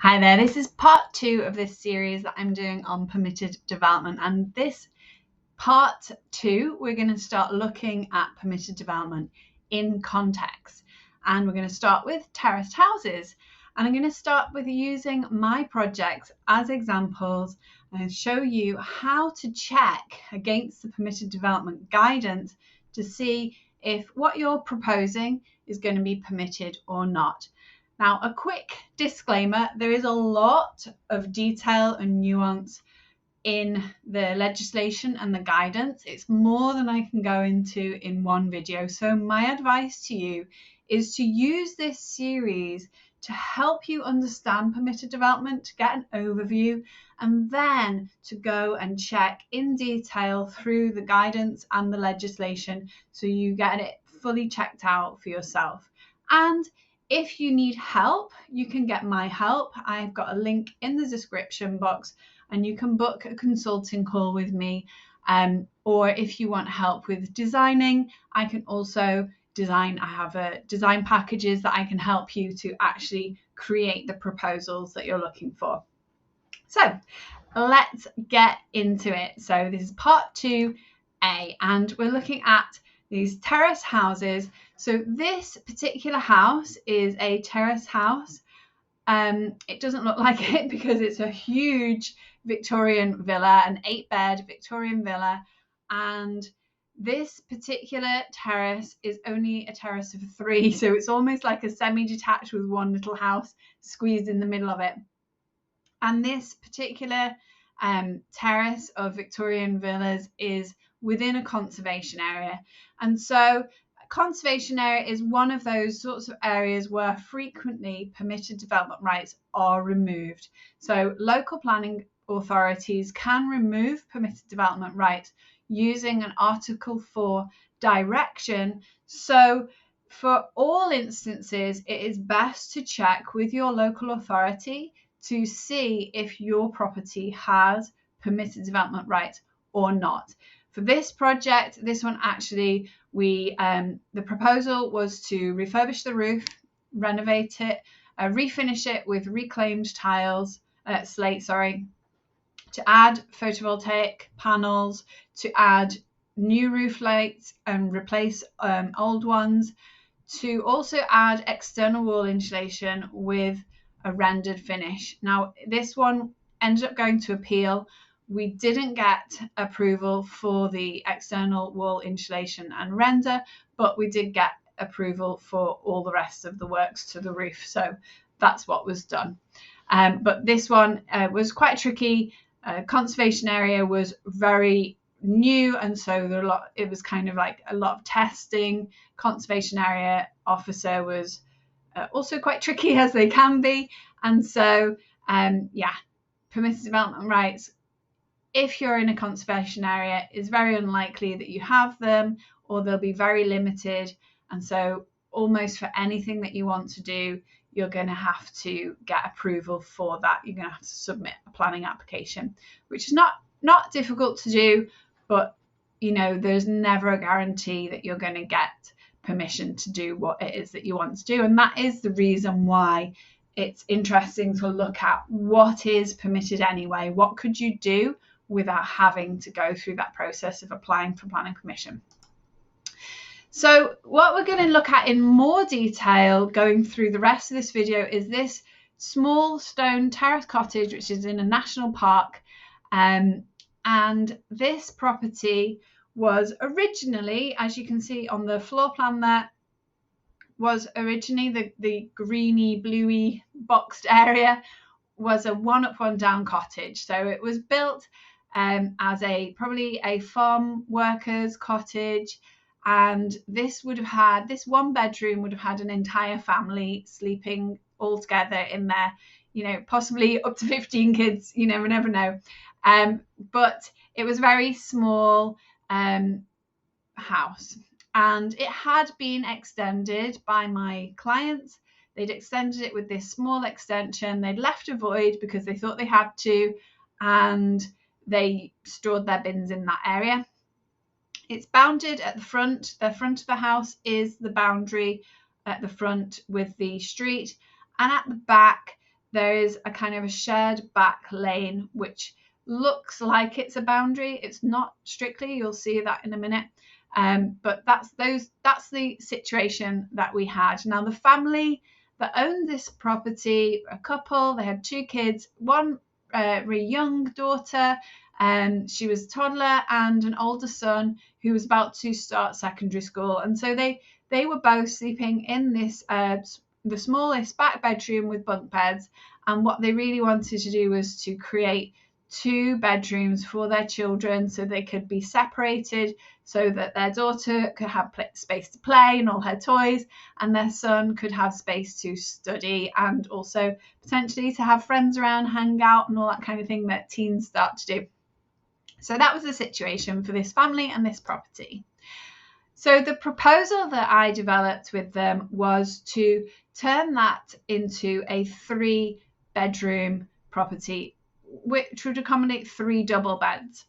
Hi there, this is part 2 of this series that I'm doing on permitted development, and this part 2 we're going to start looking at permitted development in context, and we're going to start with terraced houses, and I'm going to start with using my projects as examples and show you how to check against the permitted development guidance to see if what you're proposing is going to be permitted or not. Now, a quick disclaimer, there is a lot of detail and nuance in the legislation and the guidance. It's more than I can go into in one video. So my advice to you is to use this series to help you understand permitted development, to get an overview, and then to go and check in detail through the guidance and the legislation so you get it fully checked out for yourself. And if you need help, you can get my help. I've got a link in the description box and you can book a consulting call with me. Or if you want help with designing, I can also design. I have design packages that I can help you to actually create the proposals that you're looking for. So let's get into it. So this is part 2A, and we're looking at these terrace houses. So this particular house is a terrace house. It doesn't look like it because it's a huge Victorian villa, an 8-bed Victorian villa, and this particular terrace is only a terrace of 3, so it's almost like a semi-detached with one little house squeezed in the middle of it. And this particular terrace of Victorian villas is within a conservation area. And so a conservation area is one of those sorts of areas where frequently permitted development rights are removed. So local planning authorities can remove permitted development rights using an Article 4 direction. So for all instances, it is best to check with your local authority to see if your property has permitted development rights or not. For this project, this one actually, the proposal was to refurbish the roof, renovate it, refinish it with reclaimed slate, to add photovoltaic panels, to add new roof lights and replace old ones, to also add external wall insulation with a rendered finish. Now, this one ended up going to appeal. We didn't get approval for the external wall insulation and render, but we did get approval for all the rest of the works to the roof. So that's what was done. But this one was quite tricky. Conservation area was very new, and so it was kind of like a lot of testing. Conservation area officer was also quite tricky, as they can be. And so, permitted development rights, if you're in a conservation area, is very unlikely that you have them, or they'll be very limited. And so almost for anything that you want to do, you're going to have to get approval for that. You're going to have to submit a planning application, which is not difficult to do, but there's never a guarantee that you're going to get permission to do what it is that you want to do. And that is the reason why it's interesting to look at what is permitted anyway. What could you do without having to go through that process of applying for planning permission? So what we're going to look at in more detail going through the rest of this video is this small stone terrace cottage, which is in a national park. And this property was originally, as you can see on the floor plan there, was originally the greeny, bluey boxed area was a one-up, one-down cottage. So it was built as probably a farm worker's cottage. And this one bedroom would have had an entire family sleeping all together in there, possibly up to 15 kids, we never know. But it was a very small house, and it had been extended by my clients. They'd extended it with this small extension. They'd left a void because they thought they had to, and they stored their bins in that area. It's bounded at the front. The front of the house is the boundary at the front with the street, and at the back there is a kind of a shared back lane, which looks like it's a boundary. It's not strictly, you'll see that in a minute. But that's the situation that we had. Now, the family that owned this property, a couple, they had 2 kids, one very young daughter, she was a toddler, and an older son who was about to start secondary school. And so they were both sleeping in this the smallest back bedroom with bunk beds. And what they really wanted to do was to create 2 bedrooms for their children so they could be separated, so that their daughter could have space to play and all her toys, and their son could have space to study and also potentially to have friends around, hang out, and all that kind of thing that teens start to do. So that was the situation for this family and this property. So the proposal that I developed with them was to turn that into a 3-bedroom property, which would accommodate 3 double beds.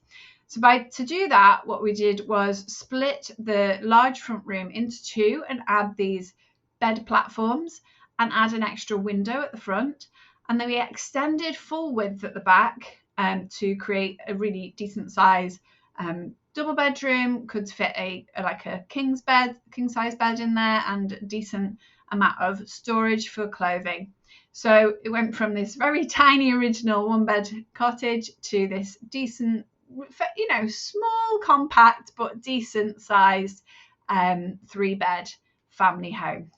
So to do that, what we did was split the large front room into 2 and add these bed platforms and add an extra window at the front. And then we extended full width at the back to create a really decent size double bedroom. Could fit a king size bed in there, and a decent amount of storage for clothing. So it went from this very tiny original 1-bed cottage to this decent, small, compact, but decent sized 3-bed family home.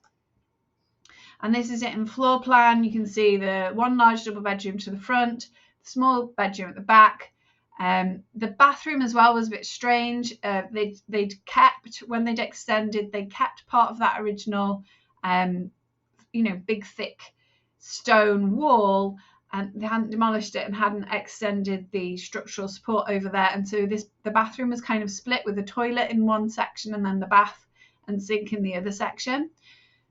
And this is it in floor plan. You can see the 1 large double bedroom to the front, the small bedroom at the back. The bathroom as well was a bit strange. They'd kept, when they'd extended, they kept part of that original, big thick stone wall, and they hadn't demolished it and hadn't extended the structural support over there. And so the bathroom was kind of split, with the toilet in one section and then the bath and sink in the other section.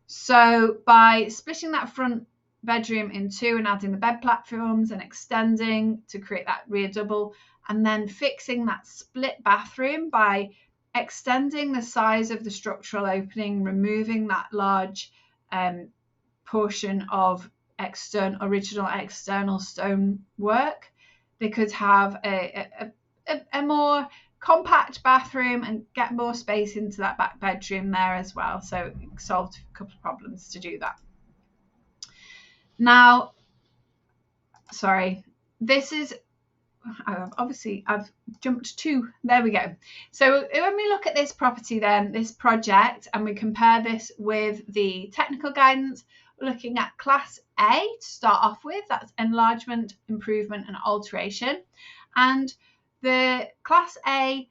So by splitting that front bedroom in 2 and adding the bed platforms and extending to create that rear double, and then fixing that split bathroom by extending the size of the structural opening, removing that large portion of original external stone work, they could have a more compact bathroom and get more space into that back bedroom there as well. So it solved a couple of problems to do that. Now, sorry, this is obviously I've jumped to, there we go. So when we look at this property then, this project, and we compare this with the technical guidance, we're looking at Class A to start off with. That's enlargement, improvement and alteration. And the Class A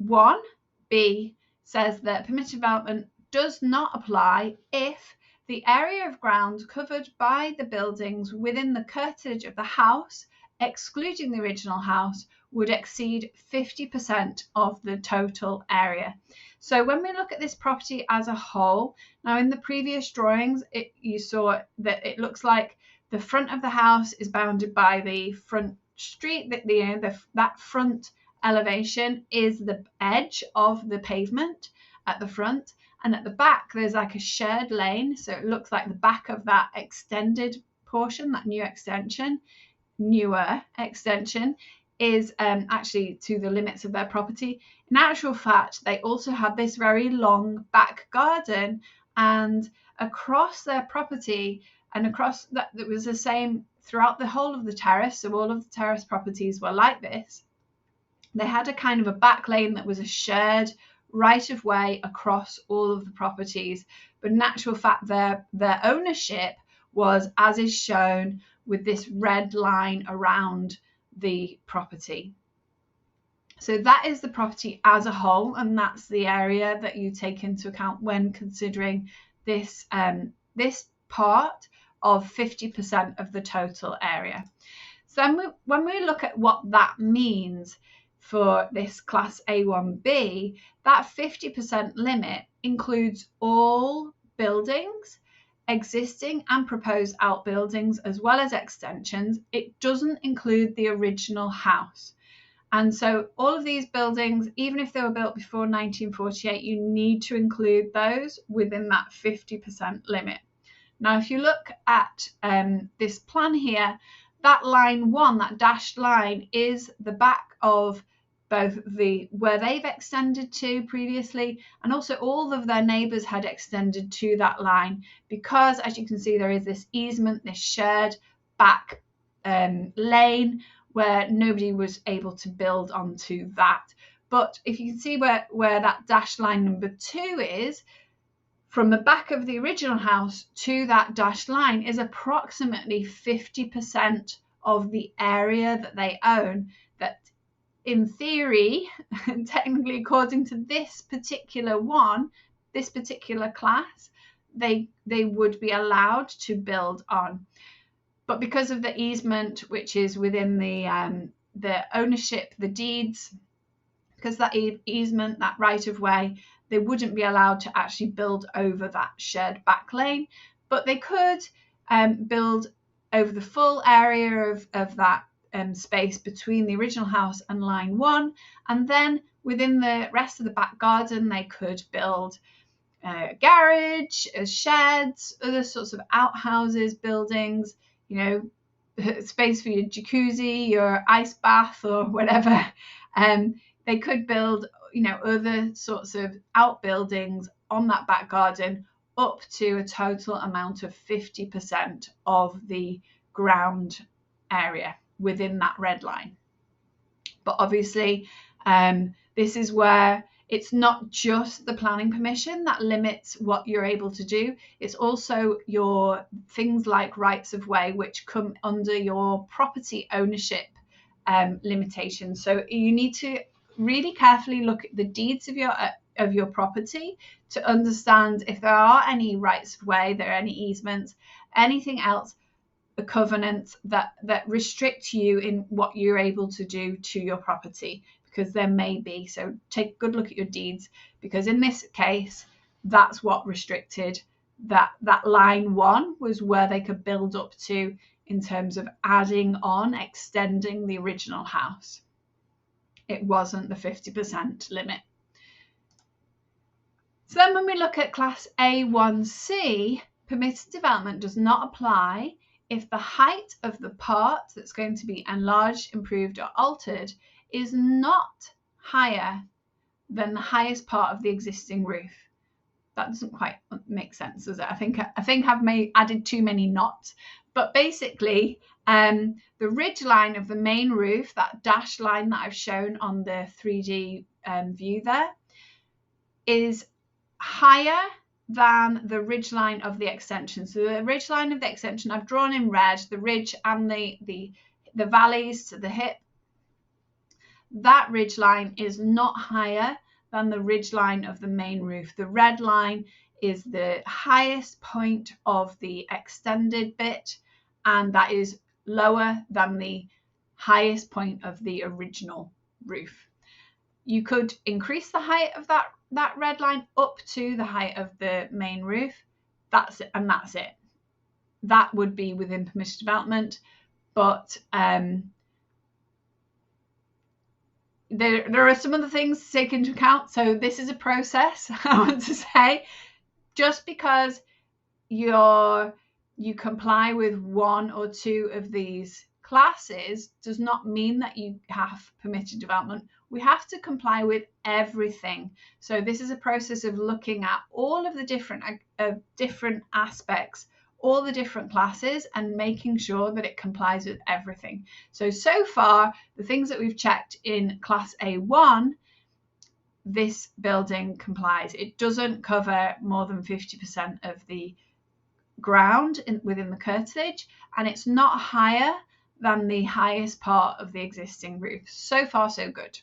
1B says that permitted development does not apply if the area of ground covered by the buildings within the curtilage of the house, excluding the original house, would exceed 50% of the total area. So when we look at this property as a whole, now in the previous drawings, you saw that it looks like the front of the house is bounded by the front street, that front elevation is the edge of the pavement at the front, and at the back there's like a shared lane, so it looks like the back of that extended portion, that newer extension is actually to the limits of their property. In actual fact, they also had this very long back garden, and across their property and across that, it was the same throughout the whole of the terrace. So all of the terrace properties were like this. They had a kind of a back lane that was a shared right of way across all of the properties, but in actual fact their ownership was as is shown with this red line around the property. So that is the property as a whole, and that's the area that you take into account when considering this part of 50% of the total area. So when we look at what that means for this Class A1B, that 50% limit includes all buildings, existing and proposed outbuildings, as well as extensions. It doesn't include the original house. And so all of these buildings, even if they were built before 1948, you need to include those within that 50% limit. Now, if you look at this plan here, that line 1, that dashed line, is the back of both where they've extended to previously, and also all of their neighbours had extended to that line, because as you can see there is this easement, this shared back lane where nobody was able to build onto that. But if you can see where that dashed line number 2 is, from the back of the original house to that dashed line is approximately 50% of the area that they own, that in theory, and technically according to this particular class, they would be allowed to build on. But because of the easement, which is within the ownership, the deeds, because that easement, that right of way, they wouldn't be allowed to actually build over that shared back lane, but they could build over the full area of that space between the original house and line 1, and then within the rest of the back garden they could build a garage, sheds, other sorts of outhouses, buildings, space for your jacuzzi, your ice bath, or whatever. They could build other sorts of outbuildings on that back garden up to a total amount of 50% of the ground area within that red line. But obviously, this is where it's not just the planning permission that limits what you're able to do. It's also your things like rights of way, which come under your property ownership limitations. So you need to really carefully look at the deeds of your property to understand if there are any rights of way, there are any easements, anything else, the covenants that restrict you in what you're able to do to your property, because there may be. So take a good look at your deeds, because in this case, that's what restricted that line 1 was where they could build up to in terms of adding on, extending the original house. It wasn't the 50% limit. So then when we look at class A1C, permitted development does not apply if the height of the part that's going to be enlarged, improved, or altered is not higher than the highest part of the existing roof. That doesn't quite make sense, does it? I think I've added too many knots. But basically, the ridge line of the main roof, that dashed line that I've shown on the 3D view there, is higher than the ridge line of the extension. So the ridge line of the extension I've drawn in red, the ridge and the valleys to the hip, that ridge line is not higher than the ridge line of the main roof. The red line is the highest point of the extended bit, and that is lower than the highest point of the original roof. You could increase the height of that red line up to the height of the main roof. That's it, and that's it. That would be within permitted development, but there are some other things to take into account. So this is a process, I want to say. Just because you comply with 1 or 2 of these classes does not mean that you have permitted development. We have to comply with everything. So this is a process of looking at all of the different aspects, all the different classes, and making sure that it complies with everything. So far, the things that we've checked in class A1, this building complies. It doesn't cover more than 50% of the ground within the curtilage, and it's not higher than the highest part of the existing roof. So far, so good.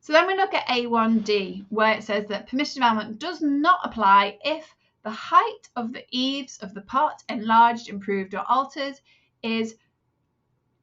So then we look at A1D, where it says that permitted development does not apply if the height of the eaves of the part enlarged, improved, or altered is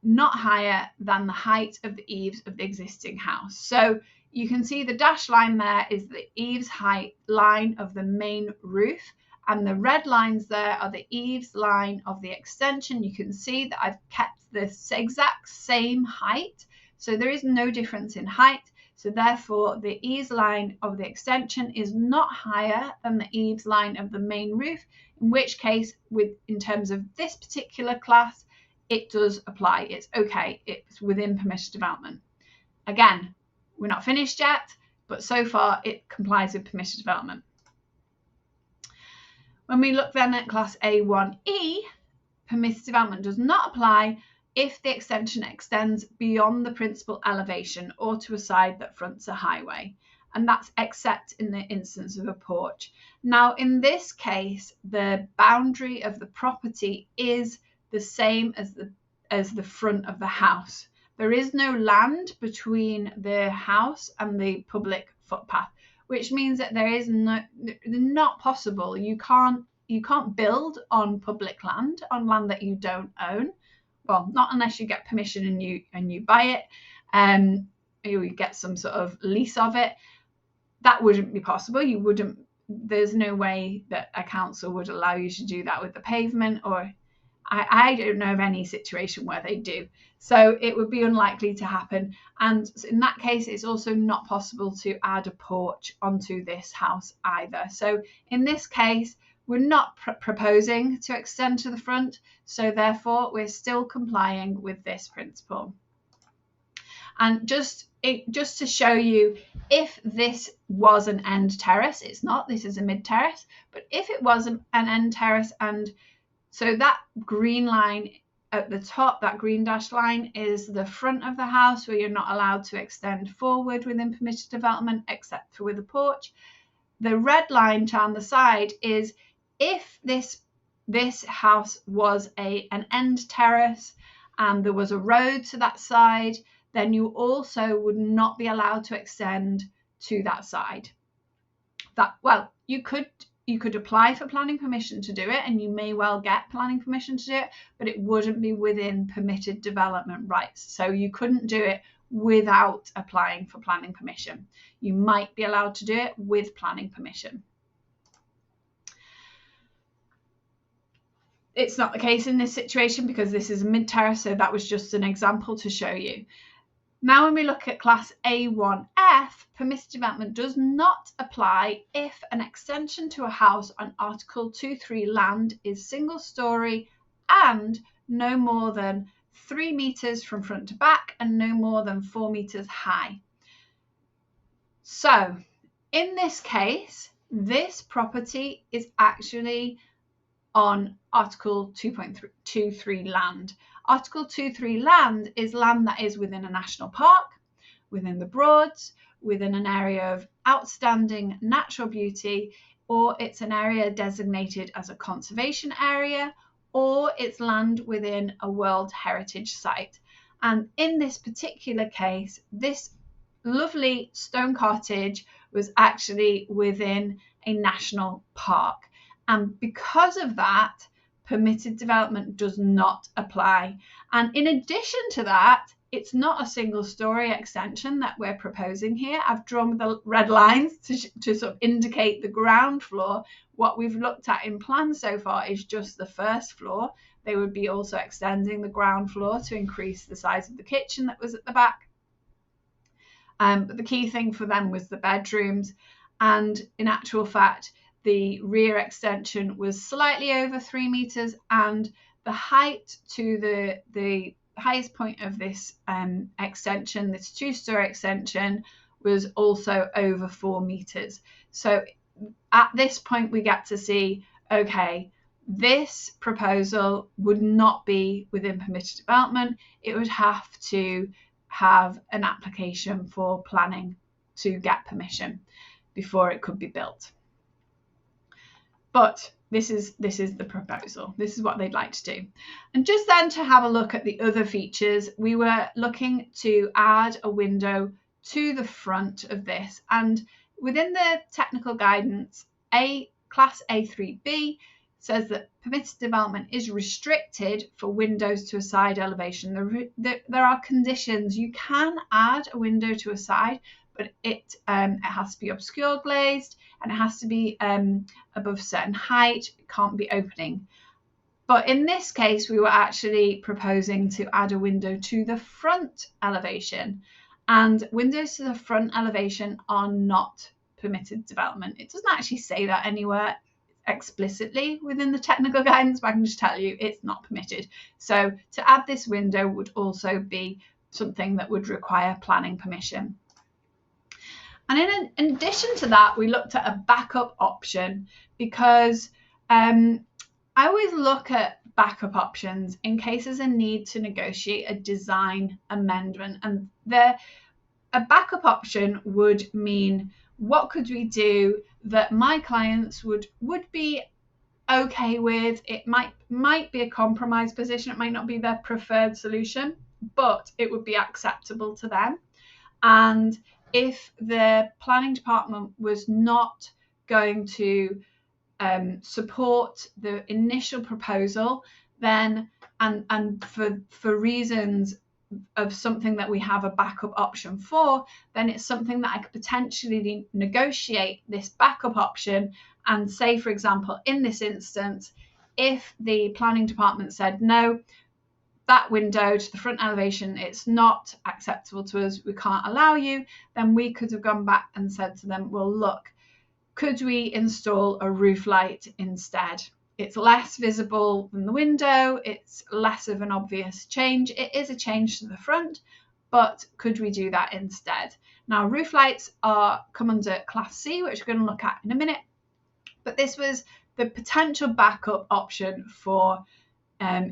not higher than the height of the eaves of the existing house. So you can see the dashed line there is the eaves height line of the main roof, and the red lines there are the eaves line of the extension. You can see that I've kept this exact same height, so there is no difference in height. So therefore, the eaves line of the extension is not higher than the eaves line of the main roof, in which case, in terms of this particular class, it does apply. It's okay. It's within permitted development. Again, we're not finished yet, but so far it complies with permitted development. When we look then at class A1E, permitted development does not apply if the extension extends beyond the principal elevation or to a side that fronts a highway, and that's except in the instance of a porch. Now, in this case, the boundary of the property is the same as the front of the house. There is no land between the house and the public footpath, which means that there is not possible. You can't build on public land, on land that you don't own. Well, not unless you get permission and you buy it, you get some sort of lease of it. That wouldn't be possible. There's no way that a council would allow you to do that with the pavement, or I don't know of any situation where they do. So it would be unlikely to happen. And in that case, it's also not possible to add a porch onto this house either. So in this case, we're not proposing to extend to the front. So therefore, we're still complying with this principle. And just to show you, if this was an end terrace, it's not, this is a mid terrace, but if it was an end terrace, and so that green line at the top, that green dashed line, is the front of the house where you're not allowed to extend forward within permitted development except for with a porch. The red line down the side is if this house was an end terrace and there was a road to that side, then you also would not be allowed to extend to that side. You could apply for planning permission to do it, and you may well get planning permission to do it, but it wouldn't be within permitted development rights. So you couldn't do it without applying for planning permission. You might be allowed to do it with planning permission. It's not the case in this situation because this is a mid-terrace, so that was just an example to show you. Now, when we look at class A1F, permitted development does not apply if an extension to a house on Article 2.3 land is single story and no more than 3 meters from front to back and no more than 4 meters high. So in this case, this property is actually on Article 2.23 land. Article 2.3 land is land that is within a national park, within the Broads, within an area of outstanding natural beauty, or it's an area designated as a conservation area, or it's land within a World Heritage Site. And in this particular case, this lovely stone cottage was actually within a national park. And because of that, permitted development does not apply. And in addition to that, it's not a single story extension that we're proposing here. I've drawn the red lines to sort of indicate the ground floor. What we've looked at in plans so far is just the first floor. They would be also extending the ground floor to increase the size of the kitchen that was at the back. But the key thing for them was the bedrooms. And in actual fact, the rear extension was slightly over 3 meters, and the height to the highest point of this extension, this 2-story extension, was also over 4 meters. So at this point, we get to see, okay, this proposal would not be within permitted development. It would have to have an application for planning to get permission before it could be built. But this is the proposal. This is what they'd like to do. And just then to have a look at the other features, we were looking to add a window to the front of this. And within the technical guidance, class A3B says that permitted development is restricted for windows to a side elevation. There are conditions. You can add a window to a side, but it has to be obscure glazed, and it has to be above a certain height. It can't be opening. But in this case, we were actually proposing to add a window to the front elevation. and windows to the front elevation are not permitted development. It doesn't actually say that anywhere explicitly within the technical guidance, but I can just tell you it's not permitted. So to add this window would also be something that would require planning permission. And in addition to that, we looked at a backup option, because I always look at backup options in case there's a need to negotiate a design amendment. And a backup option would mean, what could we do that my clients would be okay with? It might be a compromise position. It might not be their preferred solution, but it would be acceptable to them. And if the planning department was not going to support the initial proposal, then and for reasons of something that we have a backup option for, then it's something that I could potentially negotiate this backup option. And say, for example, in this instance, if the planning department said, no, that window to the front elevation, it's not acceptable to us, we can't allow you, then we could have gone back and said to them, well, look, could we install a roof light instead? It's less visible than the window, it's less of an obvious change. It is a change to the front, but could we do that instead? Now, roof lights come under Class C, which we're going to look at in a minute, but this was the potential backup option for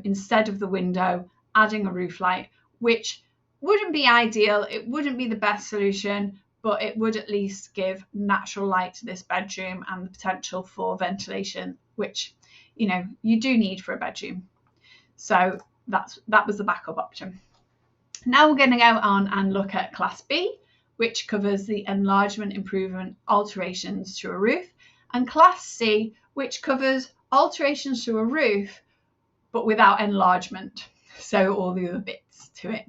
instead of the window, adding a roof light, which wouldn't be ideal, it wouldn't be the best solution, but it would at least give natural light to this bedroom and the potential for ventilation, which you do need for a bedroom. So that was the backup option. Now we're going to go on and look at Class B, which covers the enlargement, improvement, alterations to a roof, and Class C, which covers alterations to a roof but without enlargement, so all the other bits to it.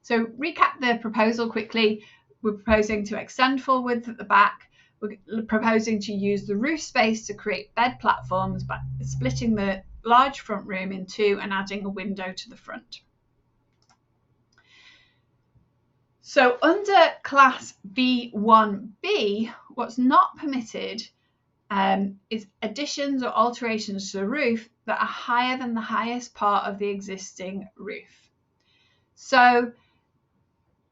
So recap the proposal quickly. We're proposing to extend full width at the back. We're proposing to use the roof space to create bed platforms by splitting the large front room in two and adding a window to the front. So under Class B1B, what's not permitted is additions or alterations to the roof that are higher than the highest part of the existing roof. So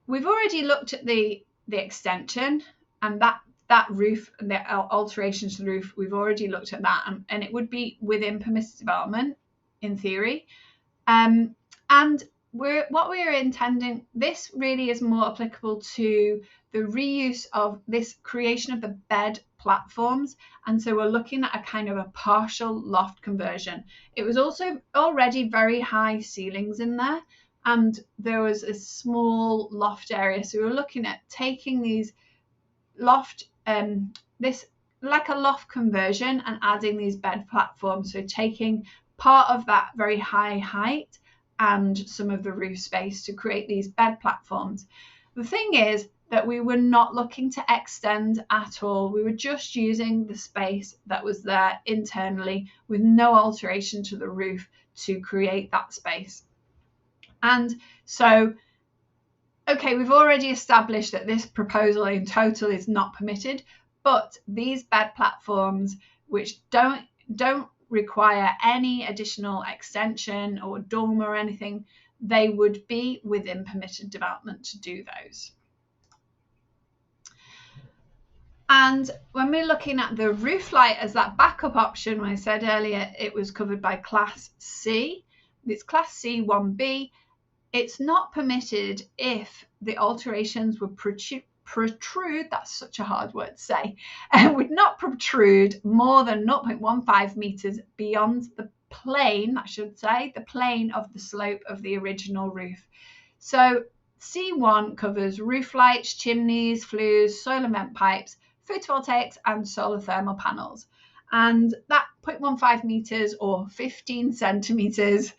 we've already looked at the extension, and that roof and the alterations to the roof, we've already looked at that, and it would be within permitted development in theory. And what we're intending, this really is more applicable to the reuse of this creation of the bed platforms. And so we're looking at a kind of a partial loft conversion. It was also already very high ceilings in there, and there was a small loft area. So we were looking at taking these loft, this like a loft conversion, and adding these bed platforms. So taking part of that very high height and some of the roof space to create these bed platforms. The thing is that we were not looking to extend at all. We were just using the space that was there internally with no alteration to the roof to create that space. And so, okay, we've already established that this proposal in total is not permitted, but these bed platforms, which don't require any additional extension or dormer or anything, they would be within permitted development to do those. And when we're looking at the roof light as that backup option, when I said earlier it was covered by Class C, it's Class C 1B. It's not permitted if the alterations would protrude, that's such a hard word to say, would not protrude more than 0.15 meters beyond the plane, I should say, the plane of the slope of the original roof. So C1 covers roof lights, chimneys, flues, soil and vent pipes, photovoltaics and solar thermal panels. And that 0.15 meters or 15 centimeters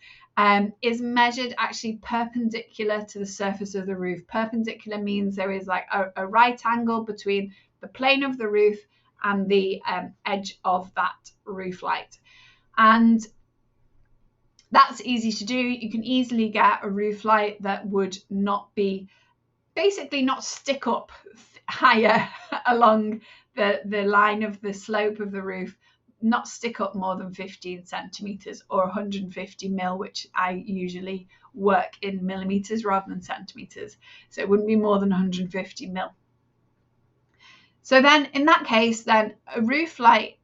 is measured actually perpendicular to the surface of the roof. Perpendicular means there is like a right angle between the plane of the roof and the edge of that roof light. And that's easy to do. You can easily get a roof light that would not be basically not stick up higher along the line of the slope of the roof, not stick up more than 15 centimeters or 150 mil, which I usually work in millimeters rather than centimeters. So it wouldn't be more than 150 mil. So then in that case, then a roof light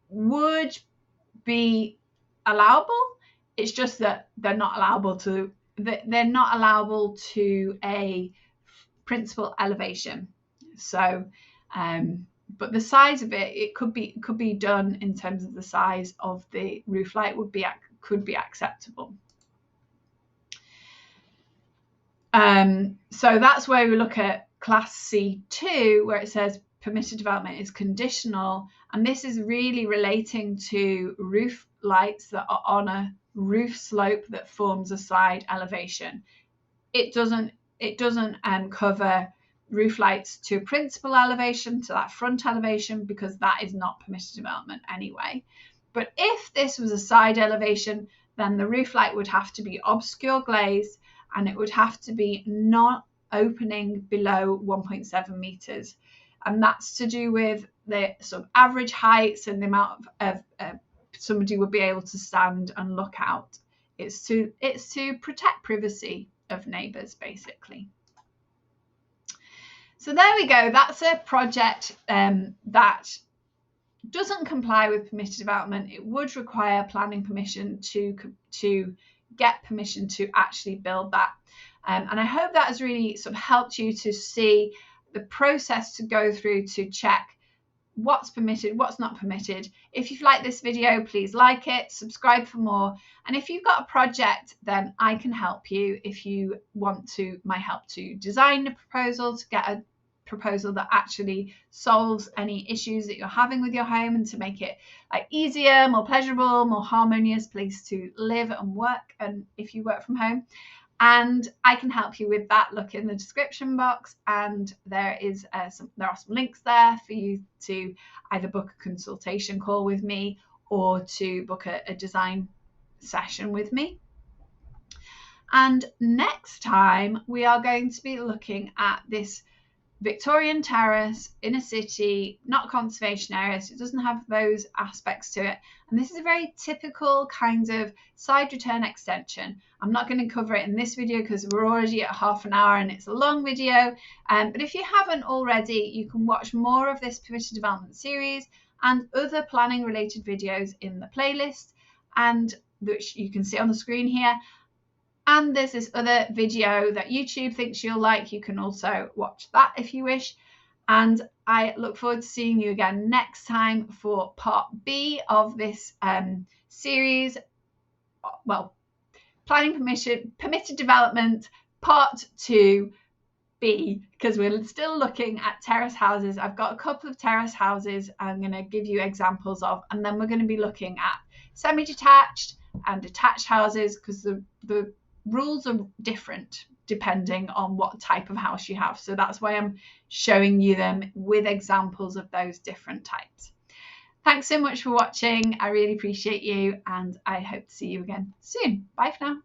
would be allowable. It's just that they're not allowable to a principal elevation. So but the size of it could be done in terms of the size of the roof light could be acceptable. So that's where we look at class C2, where it says permitted development is conditional, and this is really relating to roof lights that are on a roof slope that forms a side elevation. It doesn't cover roof lights to principal elevation, to that front elevation, because that is not permitted development anyway. But if this was a side elevation, then the roof light would have to be obscure glazed, and it would have to be not opening below 1.7 meters. And that's to do with the sort of average heights and the amount of somebody would be able to stand and look out. It's to protect privacy of neighbours, basically. So there we go. That's a project that doesn't comply with permitted development. It would require planning permission to get permission to actually build that. And I hope that has really sort of helped you to see the process to go through to check what's permitted, what's not permitted. If you've liked this video, please like it, subscribe for more. And if you've got a project, then I can help you if you want my help to design a proposal, to get a proposal that actually solves any issues that you're having with your home, and to make it easier, more pleasurable, more harmonious place to live and work, and if you work from home. And I can help you with that. Look in the description box, and there are some links there for you to either book a consultation call with me or to book a design session with me. And next time we are going to be looking at this Victorian terrace in a city, not conservation area, so it doesn't have those aspects to it. And this is a very typical kind of side return extension. I'm not going to cover it in this video because we're already at half an hour and it's a long video. But if you haven't already, you can watch more of this permitted development series and other planning related videos in the playlist, and which you can see on the screen here. And there's this other video that YouTube thinks you'll like. You can also watch that if you wish. And I look forward to seeing you again next time for part B of this series. Well, planning permitted development part 2B, because we're still looking at terrace houses. I've got a couple of terrace houses I'm going to give you examples of, and then we're going to be looking at semi-detached and detached houses, because the rules are different depending on what type of house you have. So that's why I'm showing you them with examples of those different types. Thanks so much for watching. I really appreciate you, and I hope to see you again soon. Bye for now.